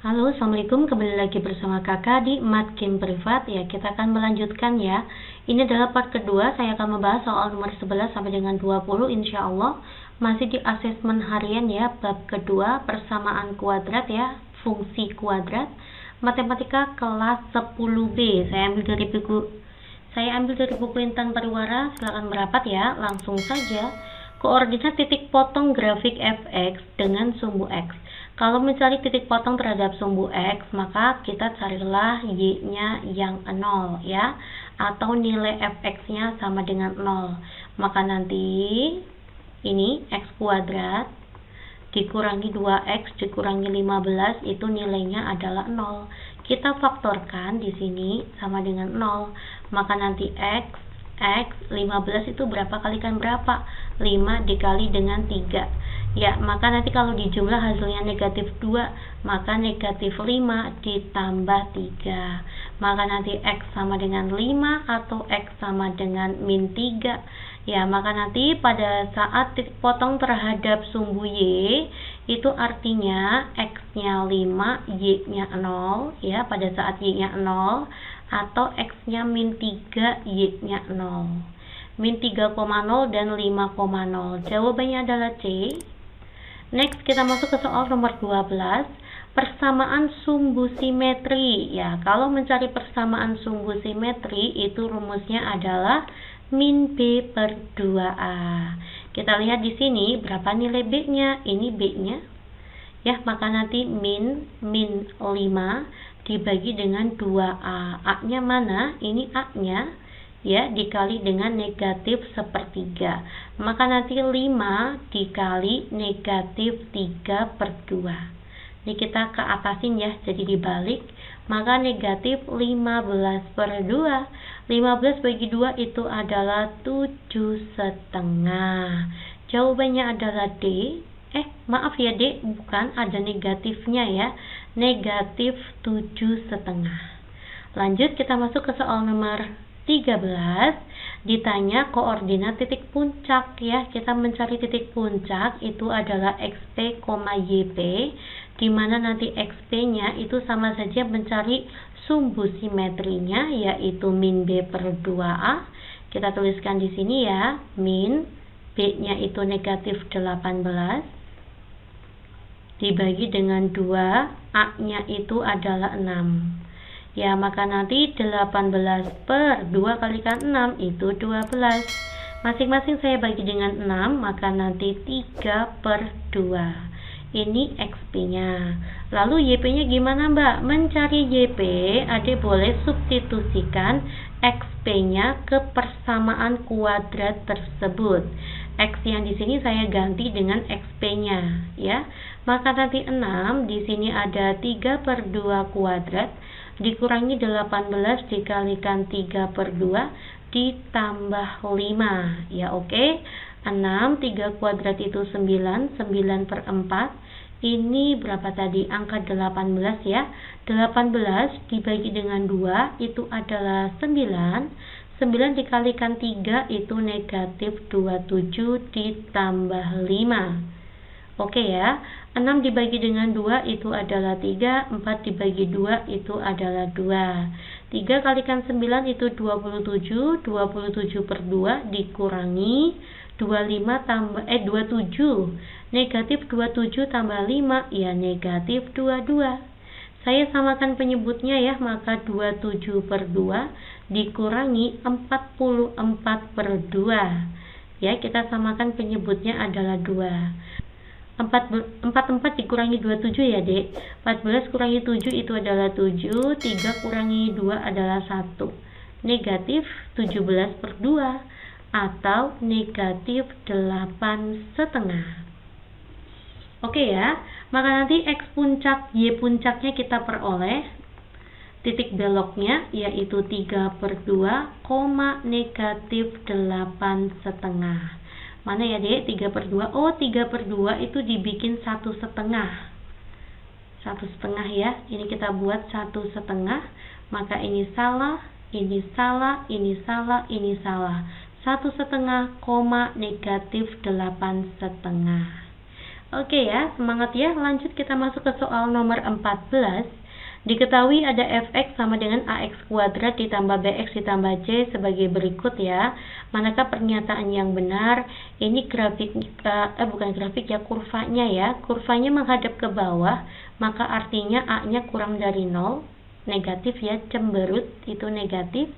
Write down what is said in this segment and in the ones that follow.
Halo, assalamualaikum. Kembali lagi bersama kakak di Matkin Privat. Ya, kita akan melanjutkan ya. Ini adalah part kedua. Saya akan membahas soal nomor 11 sampai dengan 20 insya Allah. Masih di asesmen harian ya. Bab kedua, persamaan kuadrat ya. Fungsi kuadrat. Matematika kelas 10B. Saya ambil dari buku Intan Pariwara. Silakan merapat ya. Langsung saja. Koordinat titik potong grafik fx dengan sumbu x. Kalau mencari titik potong terhadap sumbu x, maka kita carilah y-nya yang 0 ya, atau nilai fx-nya sama dengan 0. Maka nanti ini x kuadrat dikurangi 2x dikurangi 15 itu nilainya adalah 0. Kita faktorkan di sini sama dengan 0. Maka nanti x 15 itu berapa kalikan berapa? 5 dikali dengan 3. Ya, maka nanti kalau dijumlah hasilnya negatif 2, maka negatif 5 ditambah 3. Maka nanti x sama dengan 5 atau x sama dengan min 3. Ya, maka nanti pada saat titik potong terhadap sumbu y, itu artinya x-nya 5, y-nya 0. Ya, pada saat y-nya 0, atau x-nya min 3, y-nya 0. Min 3,0 dan 5,0. Jawabannya adalah C. Next, kita masuk ke soal nomor 12. Persamaan sumbu simetri. Ya, kalau mencari persamaan sumbu simetri, itu rumusnya adalah min B per 2A. Kita lihat di sini berapa nilai B-nya. Ini B-nya. Ya, maka nanti min 5 dibagi dengan 2A. A-nya mana? Ini A-nya. Ya, dikali dengan negatif sepertiga. Maka nanti 5 dikali negatif 3 per 2. Ini kita ke atasin ya, jadi dibalik. Maka negatif 15 per 2. 15 bagi 2 itu adalah 7,5. Jawabannya adalah D. Maaf ya D, bukan, ada negatifnya ya. Negatif 7,5. Lanjut, kita masuk ke soal nomor 13. Ditanya koordinat titik puncak ya. Kita mencari titik puncak itu adalah xp, yp, di mana nanti xp-nya itu sama saja mencari sumbu simetrinya, yaitu min b per 2a. Kita tuliskan di sini ya, min b-nya itu negatif 18 dibagi dengan 2, a-nya itu adalah 6. Ya, maka nanti 18 per 2 kalikan 6 itu 12. Masing-masing saya bagi dengan 6, maka nanti 3 per 2. Ini XP-nya. Lalu YP-nya gimana, Mbak? Mencari YP, Ade boleh substitusikan XP-nya ke persamaan kuadrat tersebut. X yang di sini saya ganti dengan XP-nya, ya. Maka nanti 6, di sini ada 3 per 2 kuadrat dikurangi 18 dikalikan 3 per 2 ditambah 5. Ya, oke. 6, 3 kuadrat itu 9, 9 per 4. Ini berapa tadi? Angka 18 ya. 18 dibagi dengan 2 itu adalah 9. 9 dikalikan 3 itu negatif 27 ditambah 5. Oke ya, 6 dibagi dengan 2 itu adalah 3, 4 dibagi 2 itu adalah 2. 3 kalikan 9 itu 27, 27 per 2 dikurangi 27. Negatif 27 tambah 5, ya negatif 22. Saya samakan penyebutnya ya, maka 27 per 2 dikurangi 44 per 2. Ya, kita samakan penyebutnya adalah 2. 44 dikurangi 27 ya, Dek. 14 kurangi 7 itu adalah 7, 3 kurangi 2 adalah 1. Negatif 17 per 2 atau negatif 8,5. Oke ya, maka nanti X puncak, Y puncaknya kita peroleh. Titik beloknya yaitu 3 per 2, negatif 8,5. Mana ya Dek? 3 per 2. Oh, 3 per 2 itu dibikin 1,5. 1,5 ya. Ini kita buat 1,5. Maka ini salah, ini salah, ini salah, ini salah. 1,5, negatif 8,5. Oke ya, semangat ya. Lanjut kita masuk ke soal nomor 14. Diketahui ada fx sama dengan ax kuadrat ditambah bx ditambah c sebagai berikut ya. Manakah pernyataan yang benar? Ini grafik, bukan grafik ya, kurvanya ya. Kurvanya menghadap ke bawah, maka artinya a-nya kurang dari 0, negatif ya, cemberut itu negatif.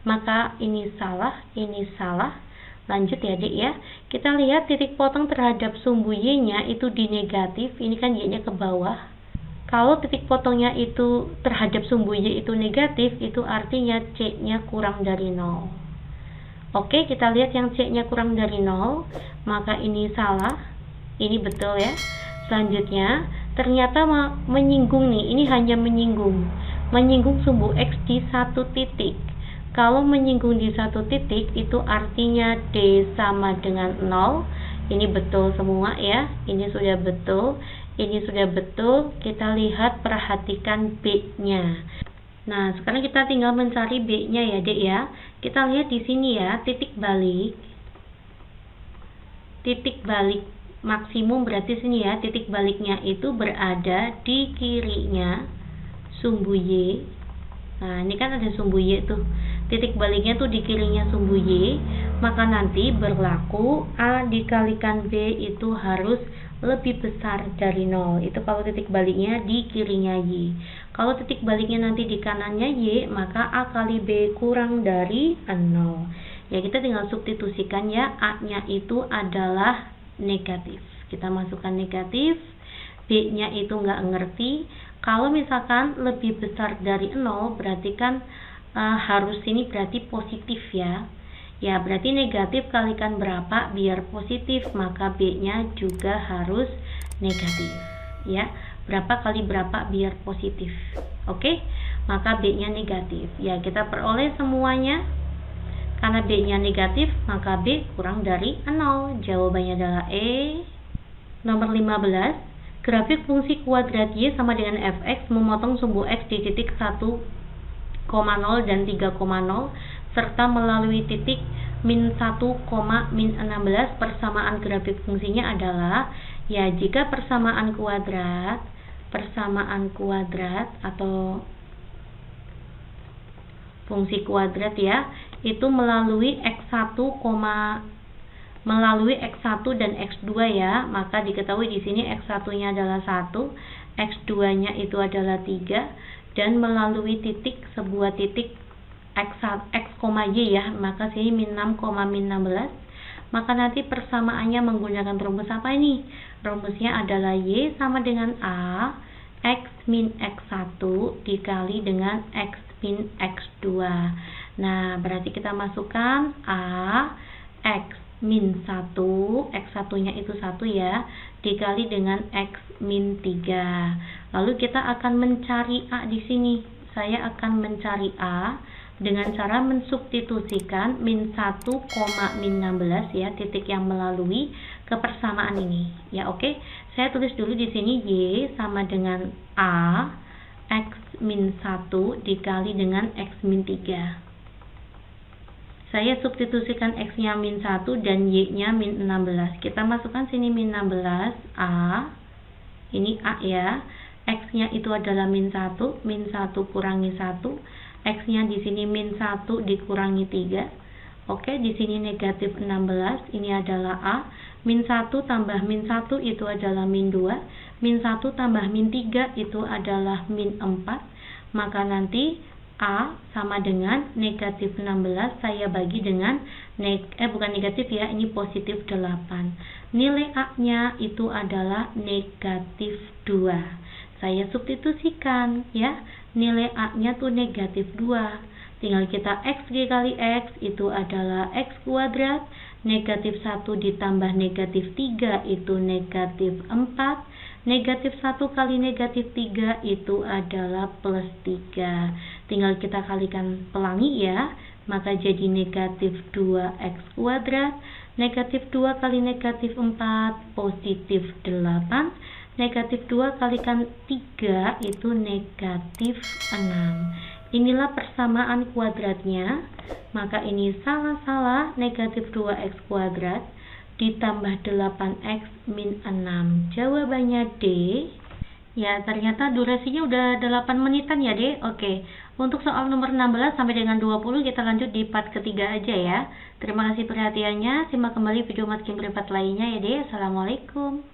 Maka ini salah, ini salah. Lanjut ya Dek ya. Kita lihat titik potong terhadap sumbu y-nya itu di negatif, ini kan y-nya ke bawah. Kalau titik potongnya itu terhadap sumbu y itu negatif, itu artinya c-nya kurang dari 0. Oke, kita lihat yang c-nya kurang dari 0, maka ini salah, ini betul ya. Selanjutnya, ternyata menyinggung nih, ini hanya menyinggung sumbu x di satu titik. Kalau menyinggung di satu titik, itu artinya d sama dengan 0. Ini betul semua ya, ini sudah betul. Ini sudah betul. Kita lihat, perhatikan B-nya. Nah, sekarang kita tinggal mencari B-nya ya, Dek ya. Kita lihat di sini ya, titik balik. Titik balik maksimum berarti sini ya, titik baliknya itu berada di kirinya sumbu Y. Nah, ini kan ada sumbu Y tuh. Titik baliknya tuh di kirinya sumbu Y. Maka nanti berlaku A dikalikan B itu harus lebih besar dari 0. Itu kalau titik baliknya di kirinya Y. Kalau titik baliknya nanti di kanannya Y, maka A kali B kurang dari 0. Ya, kita tinggal substitusikan ya. A-nya itu adalah negatif. Kita masukkan negatif. B-nya itu nggak ngerti. Kalau misalkan lebih besar dari 0, berarti kan harus ini berarti positif ya. Ya, berarti negatif kalikan berapa biar positif, maka B-nya juga harus negatif. Ya, berapa kali berapa biar positif. Oke, maka B-nya negatif. Ya, kita peroleh semuanya. Karena B-nya negatif, maka B kurang dari 0. Jawabannya adalah E. Nomor 15. Grafik fungsi kuadrat Y sama dengan fx memotong sumbu x di titik 1,0 dan 3,0 serta melalui titik min 1, min 16. Persamaan grafik fungsinya adalah ya, jika persamaan kuadrat atau fungsi kuadrat ya, itu melalui x1, dan x2 ya, maka diketahui di sini x1-nya adalah 1, x2-nya itu adalah 3, dan melalui titik, sebuah titik x, y ya, maka sini min 6, min 16. Maka nanti persamaannya menggunakan rumus apa ini? Rumusnya adalah y sama dengan a x min x1 dikali dengan x min x2. Nah, berarti kita masukkan a x min 1, x1-nya itu 1 ya, dikali dengan x min 3. Lalu kita akan mencari a di sini. Saya akan mencari a dengan cara mensubstitusikan min 1, min 16 ya, titik yang melalui ke persamaan ini. Ya, oke. Saya tulis dulu di sini y sama dengan a x min 1 dikali dengan x min 3. Saya substitusikan x-nya min 1 dan y-nya min 16. Kita masukkan sini min 16, a. Ini a ya. X-nya itu adalah min 1 kurangi 1. X-nya di sini min 1 dikurangi 3. Oke, di sini negatif 16. Ini adalah a. Min 1 tambah min 1 itu adalah min 2. Min 1 tambah min 3 itu adalah min 4. Maka nanti A sama dengan negatif 16 saya bagi dengan bukan negatif ya, ini positif 8. Nilai A-nya itu adalah negatif 2. Saya substitusikan ya, nilai A-nya tuh negatif 2. Tinggal kita x dikali x itu adalah x kuadrat, negatif 1 ditambah negatif 3 itu negatif 4. Negatif 1 kali negatif 3 itu adalah plus 3. Tinggal kita kalikan pelangi ya, maka jadi negatif 2x kuadrat. Negatif 2 kali negatif 4, positif 8. Negatif 2 kalikan 3 itu negatif 6. Inilah persamaan kuadratnya. Maka ini salah-salah, negatif 2x kuadrat. ditambah 8x min 6. Jawabannya D. Ya, ternyata durasinya udah 8 menitan ya, D. Oke. Untuk soal nomor 16 sampai dengan 20 kita lanjut di part ketiga aja ya. Terima kasih perhatiannya. Simak kembali video matkin privat lainnya ya, D. Assalamualaikum.